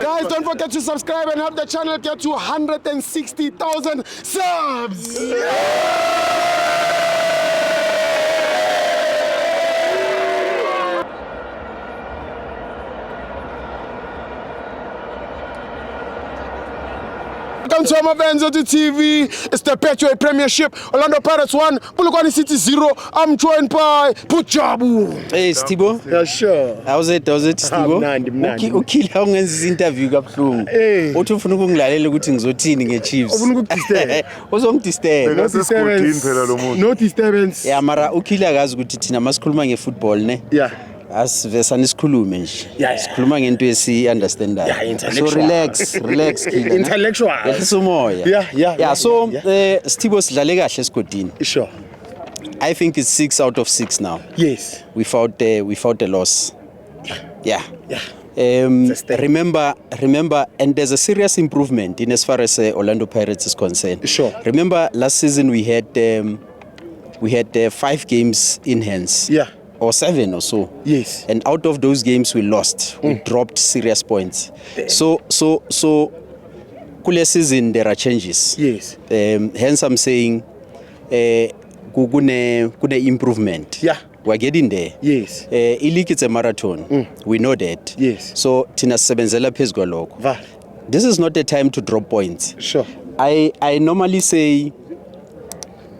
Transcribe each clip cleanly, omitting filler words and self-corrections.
Guys, don't forget to subscribe and help the channel get to 160,000 subs. Welcome to Amavenzo TV. It's the Betway Premiership. Orlando Pirates 1, Polokwane City 0. I'm joined by Pujabu. Hey, Stibo. Yeah, sure. How's it, Stibo? Mnandi. Ukhila ungenza interview kabuhlungu. Uthi ufuna ukungilalela ukuthi ngizothini ngeChiefs. Ufuna ukudisturb. Uzongidisturb. No disturbance. Yeah, mara ukhila akazi ukuthi thina masikhuluma ngefootball ne. Yeah. Asivesana isikhulume nje. Sikhuluma ngento esi-understandayo. So relax Khila. Intellectual. Yehlisa umoya. Yeah, so Stibo sidlale kahle esigodini. Sure. I think it's 6 out of 6 now. Yes. We fought a loss. Yeah. Remember, and there's a serious improvement in as far as Orlando Pirates is concerned. Sure. Remember, last season we had 5 games in hands. Yeah. Or 7 or so. Yes. And out of those games we lost. We dropped serious points. So kule season there are changes. Yes. Hence I'm saying kune improvement. Yeah. We're getting there. Yes. League it's a marathon. We know that. Yes. So tina sebenzela phezu kwalokho. This is not a time to drop points. Sure. I normally say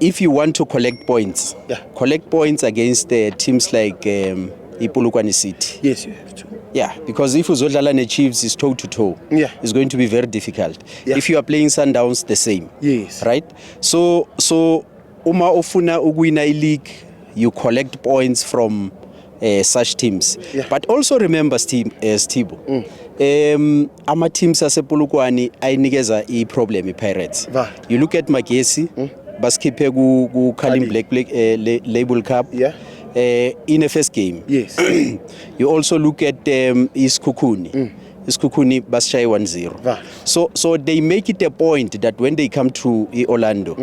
if you want to collect points, collect points against teams like Polokwane City. Yes, you have to. Yeah, because if uzodlala ne-Chiefs is toe to toe, it's going to be very difficult. Yeah. If you are playing Sundowns, the same. Yes. Right? So uma ufuna ukuwina i-league, you collect points from such teams. Yeah. But also remember, Stibo, ama teams asePolokwane ayinikeza i-problem i-Pirates. You look at Magesi, baskiphe ku Carling Black Label Cup. Yeah. In a first game. Yes. You also look at Iskukuni. Iskukuni basishaye 1-0. So they make it a point that when they come to Orlando,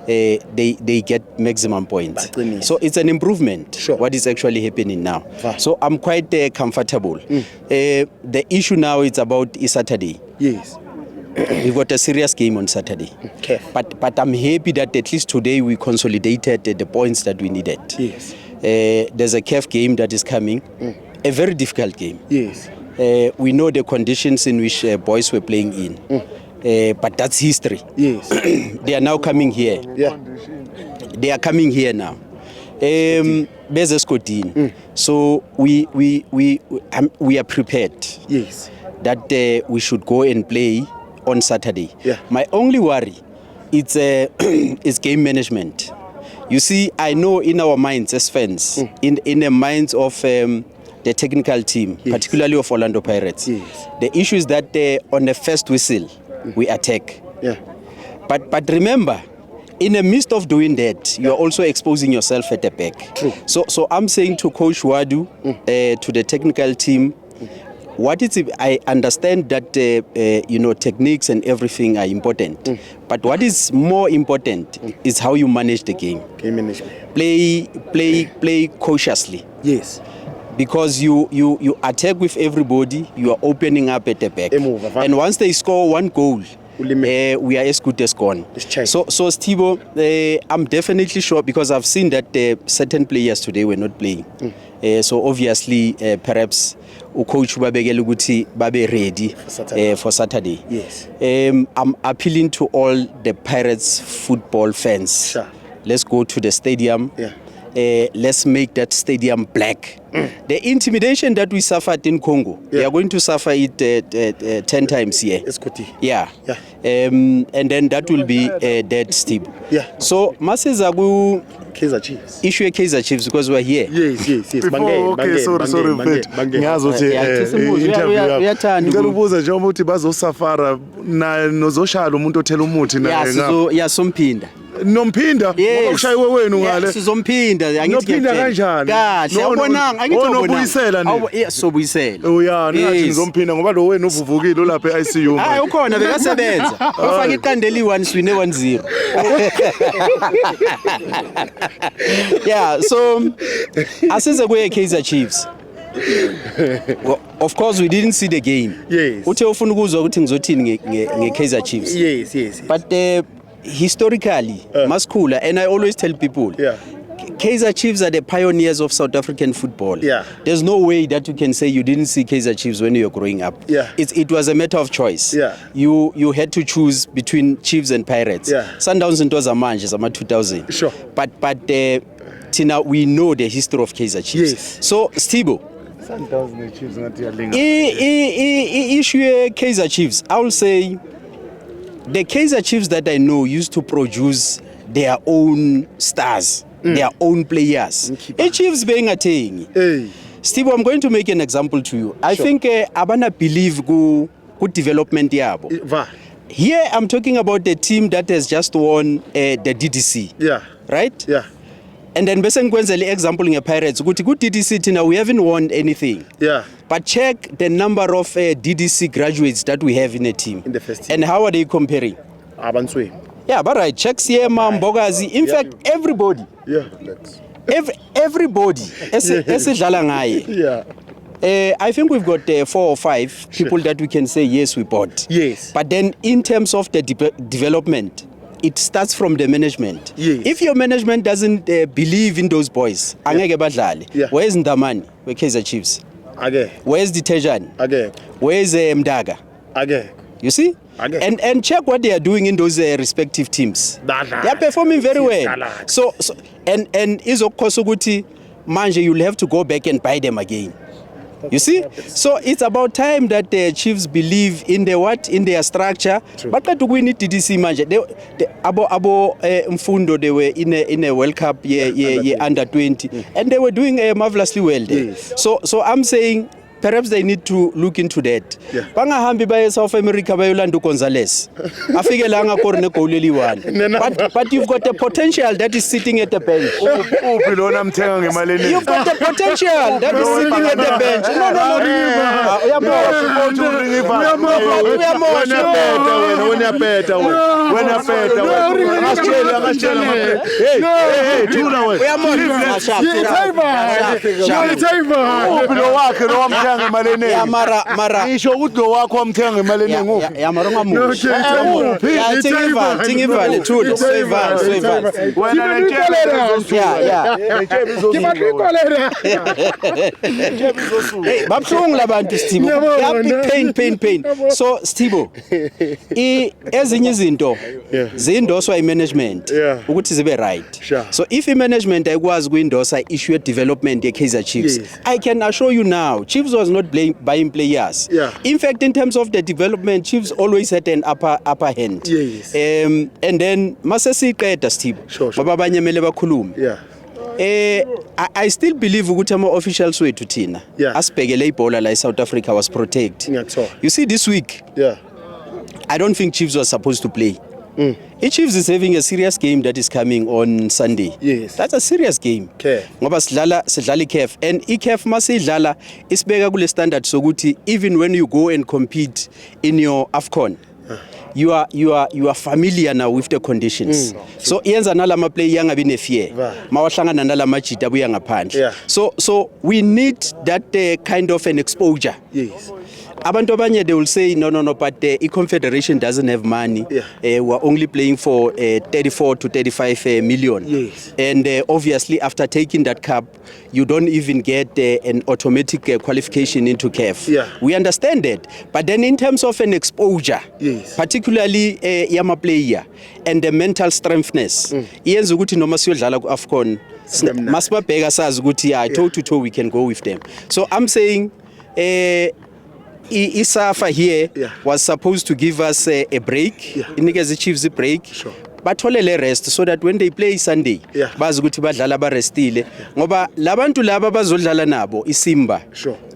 they get maximum points. So it's an improvement. Sure. What is actually happening now. So I'm quite comfortable. The issue now is about Saturday. Yes. We've got a serious game on Saturday. Okay. But I'm happy that at least today we consolidated the points that we needed. Yes. There's a CAF game that is coming. A very difficult game. Yes. We know the conditions in which boys were playing in. But that's history. Yes. They are now coming here. Yeah. They are coming here now. So we are prepared. Yes. That we should go and play on Saturday. Yeah. My only worry it's game management. You see, I know in our minds as fans, in the minds of the technical team, particularly of Orlando Pirates, the issue is that on the first whistle, we attack. Yeah. But remember, in the midst of doing that, you are also exposing yourself at the back. True. So I'm saying to Coach Wadu, to the technical team, I understand that techniques and everything are important, but what is more important is how you manage the game. Game management. Play cautiously. Yes. Because you attack with everybody, you are opening up at the back, and once they score one goal, we are as good as gone. So Stibo, I'm definitely sure because I've seen that certain players today were not playing. So obviously, perhaps coach babekela ukuthi babe ready for Saturday. Yes. I'm appealing to all the Pirates football fans. Sure. Let's go to the stadium. Yeah. Let's make that stadium black. The intimidation that we suffered in Congo, we are going to suffer it 10 times here. Yeah. And then that will be dead steep. Yeah. So, Masizagu Kaizer Chiefs. Issue Kaizer Chiefs because we're here. Yes. Sorry. Ngiyazi ukuthi ngicela ubuza njengoba uthi bazosafara na nozoshala umuntu othela umuthi na ngapha. Somphinda. Nomphinda ngoba kushayiwe wenu ngale. Sizomphinda angithi Nomphinda kanjani? Kahle yabonanga angithi nobuyisela nini? Sobuyisela. Uyani ngathi ngizomphinda ngoba lo wenu uvuvukile lapha e-ICU. Hayi ukhona bekasebenza. Ufaka iqandeli 1 swine 1-0. Yeah, so asize kuye Kaizer Chiefs. Well, of course we didn't see the game. Yes. Uthe ufuna ukuzwa ukuthi ngizothini nge-Kaizer Chiefs. Yes. But historically, Maskula, and I always tell people, Kaizer Chiefs are the pioneers of South African football. Yeah. There's no way that you can say you didn't see Kaizer Chiefs when you were growing up. Yeah. It was a matter of choice. Yeah. You had to choose between Chiefs and Pirates. Yeah. Sundowns into zamanje zama 2000. Sure. But Tina, we know the history of Kaizer Chiefs. Yes. So Stibo, issue Kaizer Chiefs, I will say the Kaizer Chiefs that I know used to produce their own stars, their own players. Chiefs being a thing. Steve, I'm going to make an example to you. I think abana believe go development yabo. Here I'm talking about the team that has just won the DDC. Yeah. Right? Yeah. And then bese ngikwenzele example ngePirates ukuthi ku DDC tina we haven't won anything. Yeah. But check the number of DDC graduates that we have in a team. In the first team. And how are they comparing? Abanswe. Yeah, but right. Check Siema, Mbogazi. In fact, everybody. Yeah. Everybody. Yeah. I think we've got 4 or 5 people that we can say yes we bought. Yes. But then in terms of the development, it starts from the management. Yes. If your management doesn't believe in those boys, angeke badlale. Yeah. Where's Ndamani? Where Kaizer Chiefs? Again. Where's Deterjan? Again. Where's Mdaga? Again. You see? Again. And check what they are doing in those respective teams. They are performing very well. So and izokhosa ukuthi manje you'll have to go back and buy them again. You see? So it's about time that the Chiefs believe in in their structure. But to win it DDC manje. Abo Mfundo, they were in a World Cup year under 20 and they were doing marvelously well there. Yes. So I'm saying perhaps they need to look into that. Bangahambi baye South America bayolanda Gonzalez. Afike la ngakore ne goal eliwani. But you've got the potential that is sitting at the bench. Uphi lona mthenga ngemali eningi. You've got the potential that is sitting at the bench. No. Uyapeta wena. Hey, thula wena. Uphi lo wakhe lo wamthenga ngemali eningi. Ya mara Ngisho ukuthi lo wakho wamthenga ngemali eningi. Ya mara ngamusha. Ya Tingivale thula Soival. Wena nentshebe Hey, babhlungu labantu Stibo. Pain. So Stibo, ezinye izinto zindoswa imanagement ukuthi zibe right. Sure. So if imanagement ayikwazi kuindosa issue development ye Kaizer Chiefs, Yes. I can assure you now, Chiefs was not buying players. Yeah. In fact, in terms of the development, Chiefs always had an upper hand. Yes. And then masesiqeda Stibo. Sure. Baba abanye mele bakhulume. Yeah. I still believe ukuthi ama officials wethu thina asibhekele ibhola la eSouth Africa was protect. You see this week, I don't think Chiefs was supposed to play. Chiefs is having a serious game that is coming on Sunday. Yes. That's a serious game. Ngoba sidlala iCAF and iCAF masiyidlala isibeka kule standard sokuthi even when you go and compete in your AFCON, you are familiar now with the conditions. So iyenza nalama player angabi ne fear. Mawahlangana nalama jita buya ngaphandle. So we need that kind of an exposure. Yes. Abantu abanye they will say no, but the confederation doesn't have money. We're only playing for 34 to 35 million. Yes. And obviously after taking that cup, you don't even get an automatic qualification into CAF. We understand that. But then in terms of an exposure, particularly yama player and the mental strengthness, iyenza ukuthi noma siyodlala ku AFCON, masibabheka sazi ukuthi toe to toe we can go with them. So I'm saying Isafa here was supposed to give us a break. Inikeze Chiefs a break. Batholele rest so that when they play Sunday bazi ukuthi badlala barestile ngoba labantu laba bazodlala nabo iSimba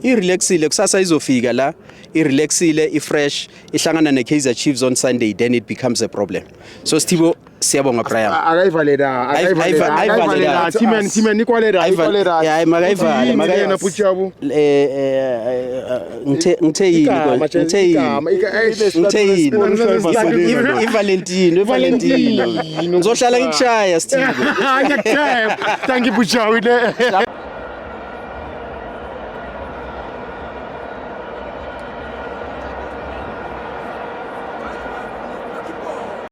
irelaxile kusasa izofika la irelaxile ifresh ihlangana neKaizer Chiefs on Sunday, then it becomes a problem. So Stibo siyabonga Brian Akayivaleda team nikwaleda ya makayivale Valentino ngizohlala ngikushaya Steve. Thank you Buchawi.